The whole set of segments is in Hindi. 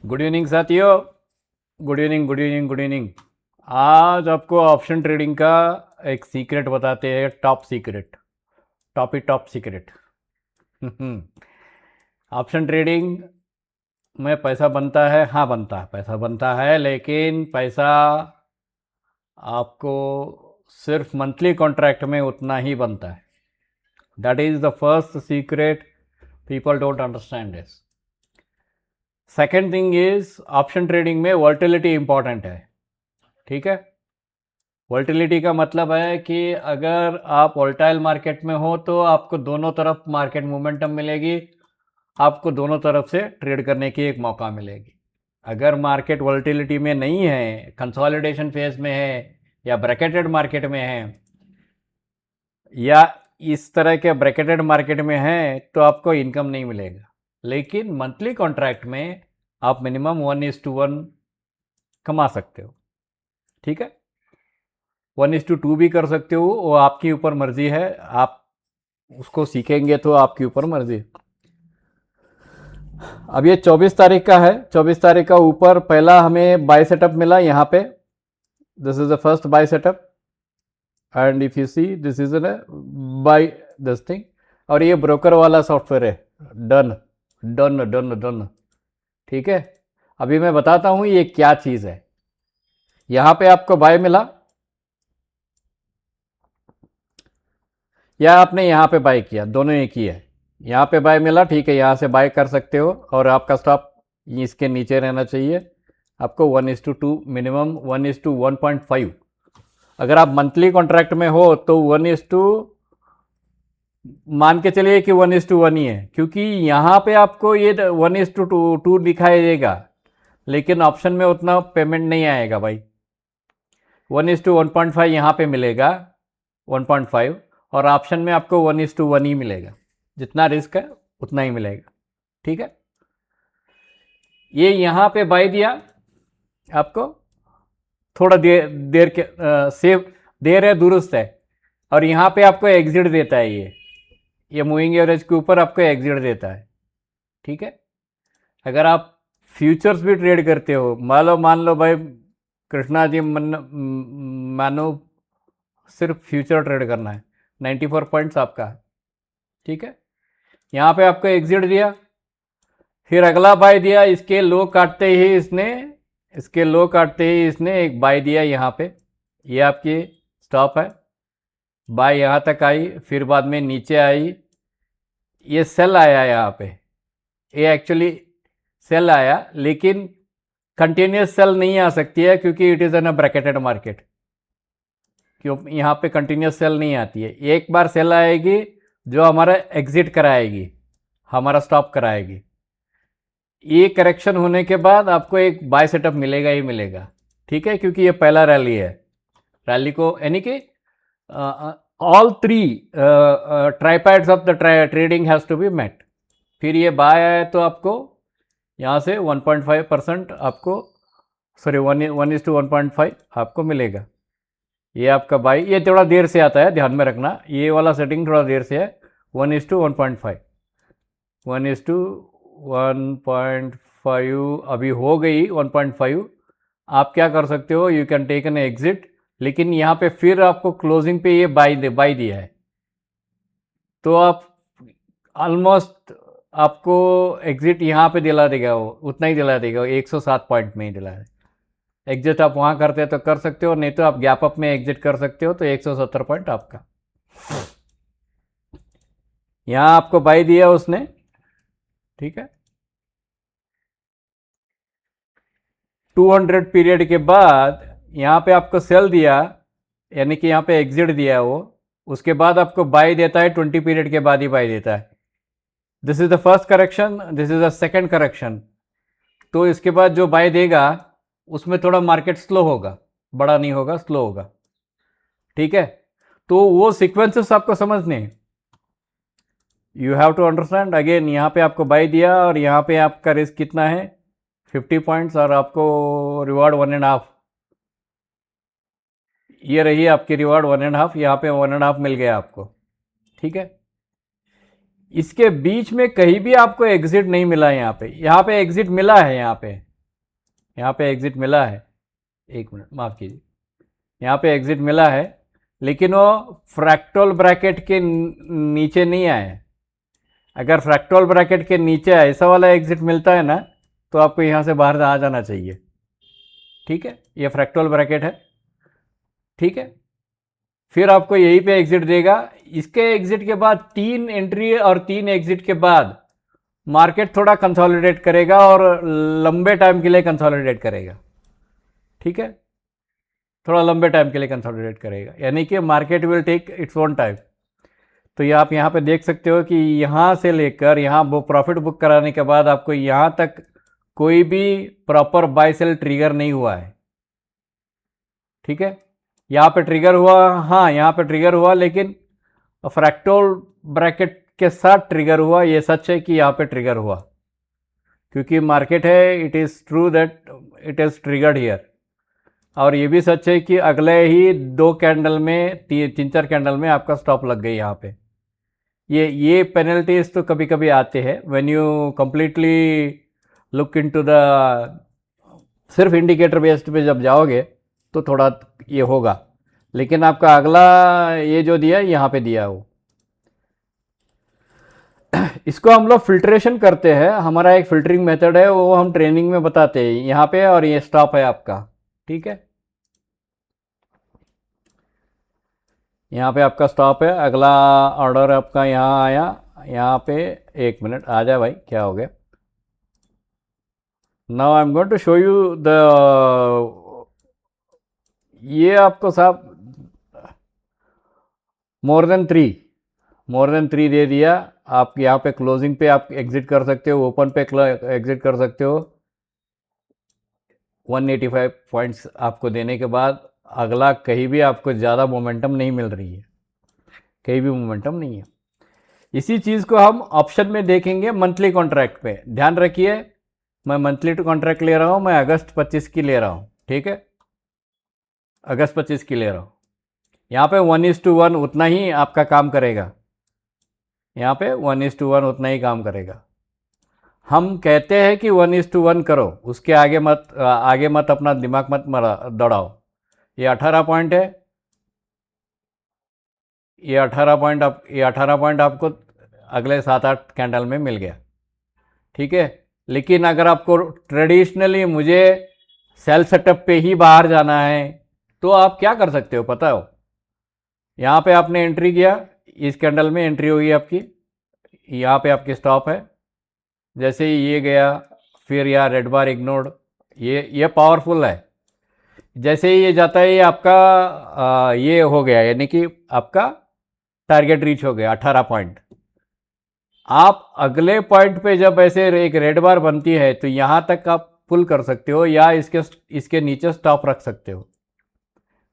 गुड इवनिंग साथियों। Good evening, good evening, good evening. आज आपको ऑप्शन ट्रेडिंग का एक सीक्रेट बताते हैं। Top secret, top secret. Option trading में पैसा बनता है, हाँ बनता है, पैसा बनता है, लेकिन पैसा आपको सिर्फ मंथली कॉन्ट्रैक्ट में उतना ही बनता है। That is the first secret, people don't understand this. Second thing is, option trading में वॉल्टिलिटी इंपॉर्टेंट है। ठीक है, वॉल्टिलिटी का मतलब है कि अगर आप वॉल्टाइल मार्केट में हो तो आपको दोनों तरफ मार्केट मोमेंटम मिलेगी, आपको दोनों तरफ से ट्रेड करने की एक मौका मिलेगी। अगर मार्केट वॉल्टिलिटी में नहीं है, कंसोलिडेशन फेज में है, या ब्रैकेटेड मार्केट में है, या इस तरह के ब्रैकेटेड मार्केट में है, तो आपको इनकम नहीं मिलेगा। लेकिन मंथली कॉन्ट्रैक्ट में आप मिनिमम 1:1 कमा सकते हो। ठीक है, 1:2 भी कर सकते हो, वो आपकी ऊपर मर्जी है। आप उसको सीखेंगे तो आपकी ऊपर मर्जी। अब ये 24 तारीख का है। 24 तारीख का ऊपर पहला हमें बाय सेटअप मिला यहाँ पे। This is the first buy setup, and if you see this is a buy this thing. और ये ब्रोकर वाला सॉफ्टवेयर है। Done done done done. ठीक है, अभी मैं बताता हूँ ये क्या चीज़ है। यहाँ पे आपको बाय मिला, या आपने यहाँ पे बाय किया, दोनों एक ही है। यहाँ पे बाय मिला, ठीक है, यहाँ से बाय कर सकते हो, और आपका स्टॉप इसके नीचे रहना चाहिए। आपको 1:2 मिनिमम, 1:1.5। अगर आप मंथली कॉन्ट्रैक्ट में हो तो 1:, मान के चलिए कि 1:1 ही है, क्योंकि यहाँ पे आपको ये 1:2 दिखाई देगा, लेकिन ऑप्शन में उतना पेमेंट नहीं आएगा भाई। 1:1.5 यहाँ पे मिलेगा, 1.5, और ऑप्शन में आपको 1:1 ही मिलेगा। जितना रिस्क है उतना ही मिलेगा। ठीक है, ये यहाँ पे बाय दिया आपको, थोड़ा देर देर के सेव देर है, दुरुस्त है, और यहाँ पे आपको एग्जिट देता है। ये मूविंग एवरेज के ऊपर आपको एग्जिट देता है। ठीक है, अगर आप फ्यूचर्स भी ट्रेड करते हो, मान लो भाई कृष्णा जी, मानो सिर्फ फ्यूचर ट्रेड करना है, 94 पॉइंट्स आपका है। ठीक है, यहाँ पे आपको एग्जिट दिया, फिर अगला बाय दिया, इसके लो काटते ही इसने एक बाय दिया यहाँ पे। ये आपकी स्टॉप है। बाय यहाँ तक आई, फिर बाद में नीचे आई, ये सेल आया यहाँ पे। ये एक्चुअली सेल आया, लेकिन कंटिन्यूस सेल नहीं आ सकती है, क्योंकि it is an a bracketed market. क्यों यहाँ पे कंटिन्यूस सेल नहीं आती है। एक बार सेल आएगी जो हमारा एग्जिट कराएगी, हमारा स्टॉप कराएगी। ये करेक्शन होने के बाद आपको एक बाय सेटअप मिलेगा ही मिलेगा। ठीक है, क्योंकि ये पहला रैली है। रैली को यानी कि all three tripods of the trading has to be met. फिर ये बाय आए तो आपको यहाँ से 1.5% आपको, सॉरी 1:1.5 आपको मिलेगा। ये आपका बाई, ये थोड़ा देर से आता है, ध्यान में रखना, ये वाला सेटिंग थोड़ा देर से है। 1:1.5, 1:1.5 अभी हो गई 1.5। आप क्या कर सकते हो, you can take an exit, लेकिन यहाँ पे फिर आपको क्लोजिंग पे ये बाई दिया है, तो आप ऑलमोस्ट आपको एग्जिट यहाँ पे दिला देगा, वो उतना ही दिला देगा, 107 पॉइंट में ही दिला है। एग्जिट आप वहाँ करते हैं तो कर सकते हो, नहीं तो आप गैप अप में एग्जिट कर सकते हो, तो 170 पॉइंट आपका। यहाँ आपको बाई दिया उसने। ठीक है, 200 पीरियड के बाद यहाँ पे आपको सेल दिया, यानी कि यहाँ पे एग्जिट दिया वो, उसके बाद आपको बाई देता है, 20 पीरियड के बाद ही बाई देता है। This is the first correction, this is the second correction. तो इसके बाद जो बाय देगा उसमें थोड़ा मार्केट स्लो होगा, बड़ा नहीं होगा, स्लो होगा। ठीक है, तो वो सीक्वेंसेस आपको समझने हैं। You have to understand. Again यहाँ पे आपको बाय दिया, और यहाँ पे आपका रिस्क कितना है, 50 पॉइंट्स, और आपको रिवॉर्ड 1.5। ये रही आपकी रिवॉर्ड 1.5, यहाँ पे 1.5 मिल गया आपको। ठीक है, इसके बीच में कहीं भी आपको एग्जिट नहीं मिला। यहाँ पे एग्जिट मिला है यहाँ पे, यहाँ पे एग्ज़िट मिला है, एक मिनट माफ़ कीजिए, यहाँ पे एग्ज़िट मिला है, लेकिन वो फ्रैक्टल ब्रैकेट के नीचे नहीं आए। अगर फ्रैक्टल ब्रैकेट के नीचे ऐसा वाला एग्ज़िट मिलता है ना, तो आपको यहाँ से बाहर आ जाना चाहिए। ठीक है, ये फ्रैक्टल ब्रैकेट है। ठीक है, फिर आपको यहीं पे एग्ज़िट देगा। इसके एग्ज़िट के बाद 3 एंट्री और 3 एग्ज़िट के बाद मार्केट थोड़ा कंसोलिडेट करेगा और लंबे टाइम के लिए कंसोलिडेट करेगा। ठीक है, थोड़ा लंबे टाइम के लिए कंसोलिडेट करेगा, यानी कि market will take its own time. तो ये आप यहाँ पे देख सकते हो कि यहाँ से लेकर यहाँ वो प्रॉफिट बुक कराने के बाद आपको यहाँ तक कोई भी प्रॉपर बाय सेल ट्रिगर नहीं हुआ है। ठीक है, यहाँ पे ट्रिगर हुआ, हाँ यहाँ पे ट्रिगर हुआ, लेकिन फ्रैक्टल ब्रैकेट के साथ ट्रिगर हुआ। ये सच है कि यहाँ पे ट्रिगर हुआ, क्योंकि मार्केट है, it is true that it is triggered here. और ये भी सच है कि अगले ही 2 कैंडल में 3-4 कैंडल में आपका स्टॉप लग गई यहाँ पे। ये पेनल्टीज तो कभी कभी आते हैं when you completely look into the, सिर्फ इंडिकेटर बेस्ड पे जब जाओगे तो थोड़ा ये होगा, लेकिन आपका अगला ये जो दिया यहाँ पे दिया वो इसको हम लोग फिल्ट्रेशन करते हैं। हमारा एक फिल्टरिंग मेथड है, वो हम ट्रेनिंग में बताते हैं यहाँ पे। और ये स्टॉप है आपका। ठीक है, यहाँ पे आपका स्टॉप है। अगला ऑर्डर आपका यहाँ आया, यहाँ पे 1 मिनट आ जाए भाई, क्या हो गया। Now I am going to show you the, ये आपको साहब मोर देन थ्री दे दिया। आप यहाँ पे क्लोजिंग पे आप एग्जिट कर सकते हो, ओपन पे एग्जिट कर सकते हो। 185 पॉइंट्स आपको देने के बाद अगला कहीं भी आपको ज़्यादा मोमेंटम नहीं मिल रही है, कहीं भी मोमेंटम नहीं है। इसी चीज़ को हम ऑप्शन में देखेंगे मंथली कॉन्ट्रैक्ट पे। ध्यान रखिए, मैं मंथली टू कॉन्ट्रैक्ट ले रहा हूँ, मैं अगस्त 25 की ले रहा हूँ। ठीक है, अगस्त 25 की ले रहा हूँ। यहाँ पे 1:1 उतना ही आपका काम करेगा, यहाँ पे 1:1 उतना ही काम करेगा। हम कहते हैं कि 1:1 करो, उसके आगे मत अपना दिमाग मत दौड़ाओ। ये 18 पॉइंट है, ये 18 पॉइंट आपको अगले 7-8 कैंडल में मिल गया। ठीक है, लेकिन अगर आपको ट्रेडिशनली मुझे सेल सेटअप पे ही बाहर जाना है, तो आप क्या कर सकते हो पता हो। यहाँ पे आपने एंट्री किया, इस कैंडल में एंट्री हुई आपकी, यहाँ पे आपकी स्टॉप है। जैसे ही ये गया, फिर यहाँ रेड बार इग्नोर्ड, ये पावरफुल है। जैसे ही ये जाता है, ये आपका ये हो गया, यानी कि आपका टारगेट रीच हो गया 18 पॉइंट। आप अगले पॉइंट पे जब ऐसे एक रेड बार बनती है, तो यहाँ तक आप पुल कर सकते हो या इसके नीचे स्टॉप रख सकते हो।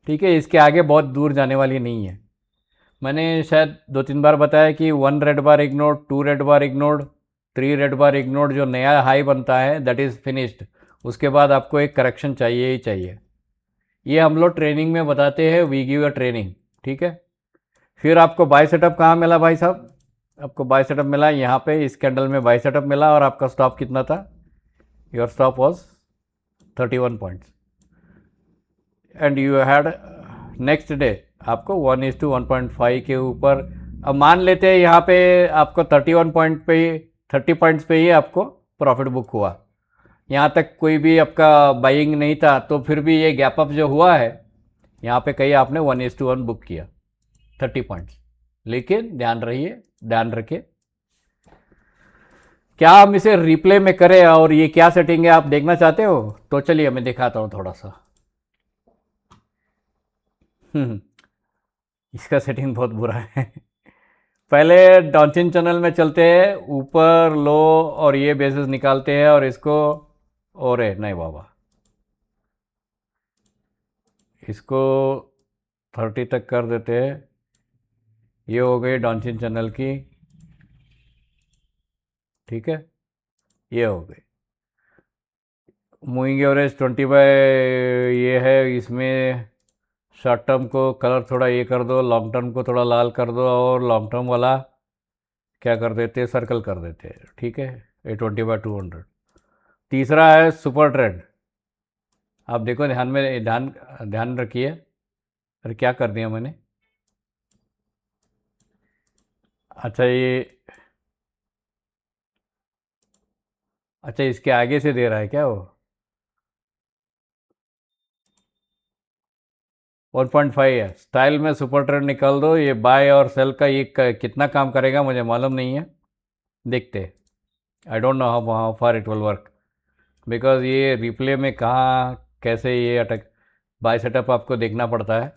ठीक है, इसके आगे बहुत दूर जाने वाली नहीं है। मैंने शायद 2-3 बार बताया कि 1 रेड बार इग्नोर्ड, 2 रेड बार इग्नोर्ड, 3 रेड बार इग्नोर्ड, जो नया हाई बनता है दैट इज़ फिनिश्ड। उसके बाद आपको एक करेक्शन चाहिए ही चाहिए। ये हम लोग ट्रेनिंग में बताते हैं, वी गिव अ ट्रेनिंग। ठीक है, फिर आपको बाय सेटअप कहाँ मिला भाई साहब? आपको बाय सेटअप मिला यहाँ पे, इस कैंडल में बाय सेटअप मिला। और आपका स्टॉप कितना था? Your stop was 31 points and you had next day आपको 1:1.5 के ऊपर। अब मान लेते हैं यहाँ पे आपको 31 पॉइंट पे ही, 30 पॉइंट्स पे ही आपको प्रॉफिट बुक हुआ। यहाँ तक कोई भी आपका बाइंग नहीं था, तो फिर भी ये गैप अप जो हुआ है, यहाँ पे कहीं आपने 1:1 बुक किया 30 पॉइंट्स। लेकिन ध्यान रखिए, क्या हम इसे रिप्ले में करें और ये क्या सेटिंग है आप देखना चाहते हो? तो चलिए मैं दिखाता हूँ थोड़ा सा। इसका सेटिंग बहुत बुरा है। पहले डॉन्चिन चैनल में चलते हैं, ऊपर लो और ये बेसिस निकालते हैं और इसको, और नहीं बाबा, इसको 30 तक कर देते हैं। ये हो गई डॉन्चिन चैनल की। ठीक है, ये हो गई मूविंग एवरेज 20 ये है। इसमें शॉर्ट टर्म को कलर थोड़ा ये कर दो, लॉन्ग टर्म को थोड़ा लाल कर दो, और लॉन्ग टर्म वाला क्या कर देते, सर्कल कर देते हैं। ठीक है, ये 20/200। तीसरा है सुपर ट्रेंड। आप देखो, ध्यान ध्यान रखिए। अरे क्या कर दिया मैंने? अच्छा अच्छा, इसके आगे से दे रहा है क्या वो? 1.5 है। स्टाइल में सुपर ट्रेंड निकाल दो, ये बाय और सेल का ये कितना काम करेगा मुझे मालूम नहीं है। देखते। I don't know how far it will work, because ये रिप्ले में कहाँ कैसे ये अटक। बाय सेटअप आपको देखना पड़ता है।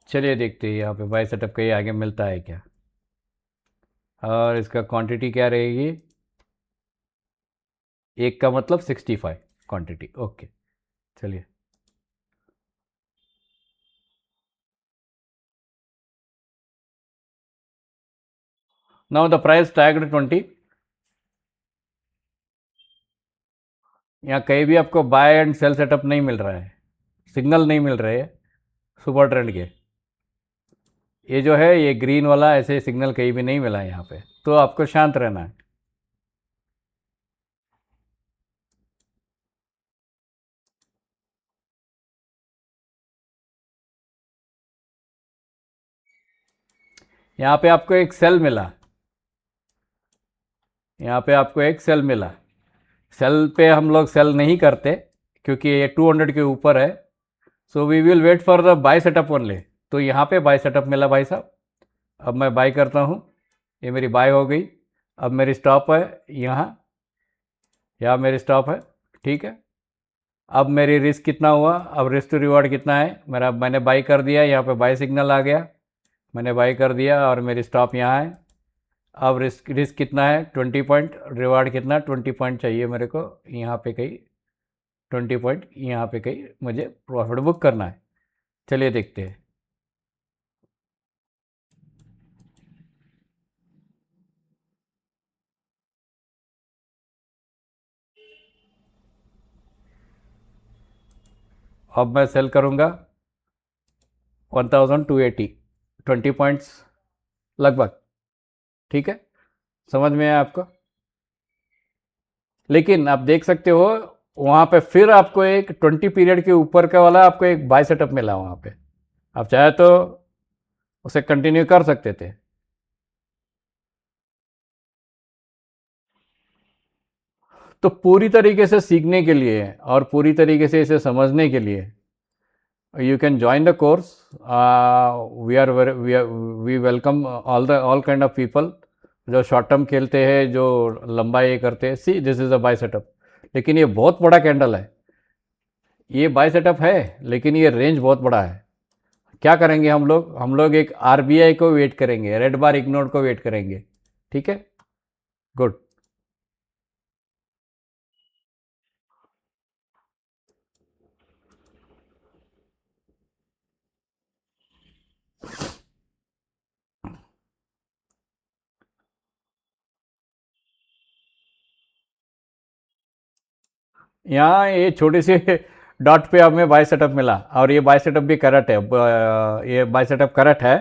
चलिए देखते हैं यहाँ पे बाय सेटअप का ये आगे मिलता है क्या, और इसका क्वांटिटी क्या रहेगी। एक का मतलब 65 क्वांटिटी। ओके, चलिए। Now the price tagged 20। यहाँ कहीं भी आपको बाय एंड सेल सेटअप नहीं मिल रहा है, सिग्नल नहीं मिल रहे हैं सुपर ट्रेंड के। ये जो है ये ग्रीन वाला ऐसे सिग्नल कहीं भी नहीं मिला है यहाँ पे, तो आपको शांत रहना है। यहाँ पे आपको एक सेल मिला, यहाँ पे आपको एक सेल मिला। सेल पे हम लोग सेल नहीं करते क्योंकि ये 200 के ऊपर है। So we will wait for the buy setup only. तो यहाँ पे बाय सेटअप मिला भाई साहब। अब मैं बाय करता हूँ, ये मेरी बाय हो गई। अब मेरी स्टॉप है यहाँ, यहाँ मेरी स्टॉप है। ठीक है। अब मेरी रिस्क कितना हुआ, अब रिस्क टू रिवॉर्ड कितना है मेरा, मैंने बाई कर दिया, यहाँ पे बाई सिग्नल आ गया, मैंने बाई कर दिया और मेरी स्टॉप यहाँ है। अब रिस्क रिस्क कितना है 20 पॉइंट, रिवार्ड कितना 20 पॉइंट चाहिए मेरे को, यहाँ पे कहीं 20 पॉइंट, यहाँ पे कहीं मुझे प्रॉफिट बुक करना है। चलिए देखते हैं। अब मैं सेल करूँगा 1280, 20 पॉइंट्स लगभग। ठीक है, समझ में आया आपको? लेकिन आप देख सकते हो वहाँ पे फिर आपको एक 20 पीरियड के ऊपर का वाला आपको एक बाय सेटअप मिला वहाँ पे। आप चाहे तो उसे कंटिन्यू कर सकते थे। तो पूरी तरीके से सीखने के लिए और पूरी तरीके से इसे समझने के लिए you can join the course. We welcome all kind of people जो शॉर्ट टर्म खेलते हैं, जो लंबा ये करते हैं। See this is a buy setup, लेकिन ये बहुत बड़ा कैंडल है। ये बाय सेटअप है लेकिन ये रेंज बहुत बड़ा है। क्या करेंगे हम लोग एक आरबीआई को वेट करेंगे, रेड बार इग्नोर को वेट करेंगे। ठीक है, गुड। यहाँ ये छोटी सी डॉट पे हमें बाय सेटअप मिला और ये बाय सेटअप भी करेक्ट है। ये बाय सेटअप करेक्ट है।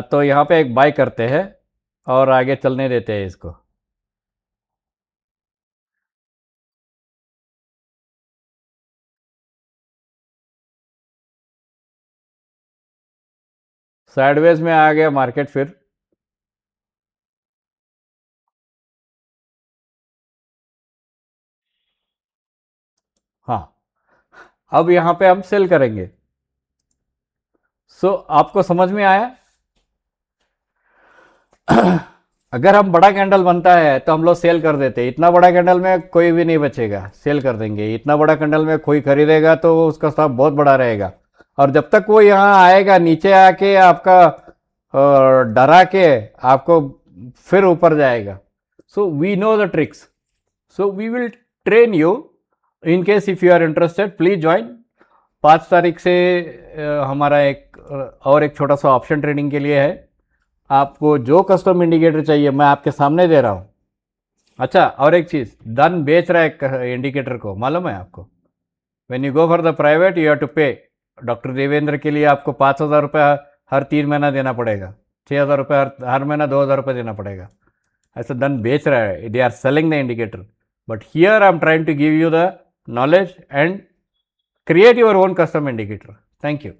तो यहाँ पे एक बाय करते हैं और आगे चलने देते हैं इसको। साइडवेज में आ गया मार्केट फिर। हाँ, अब यहाँ पे हम सेल करेंगे। आपको समझ में आया? अगर हम बड़ा कैंडल बनता है तो हम लोग सेल कर देते हैं। इतना बड़ा कैंडल में कोई भी नहीं बचेगा, सेल कर देंगे। इतना बड़ा कैंडल में कोई खरीदेगा तो उसका स्टॉक बहुत बड़ा रहेगा। और जब तक वो यहाँ आएगा नीचे आके आपका डरा के आपको फिर ऊपर जाएगा। So we know the tricks, so we will train you. In case if you are interested please join. 5 तारीख से हमारा और एक छोटा सा ऑप्शन ट्रेडिंग के लिए है। आपको जो कस्टम इंडिकेटर चाहिए मैं आपके सामने दे रहा हूँ। अच्छा, और एक चीज़, धन बेच रहा है इंडिकेटर को, मालूम है आपको? When you go for the private you have to pay. Doctor Devendra के लिए आपको 5,000 रुपये हर 3 महीना देना पड़ेगा, 6,000 रुपये हर महीना 2,000 रुपये देना पड़ेगा। ऐसा धन बेच रहा है, they are selling the indicator. But here I am trying to give you the knowledge and create your own custom indicator. Thank you.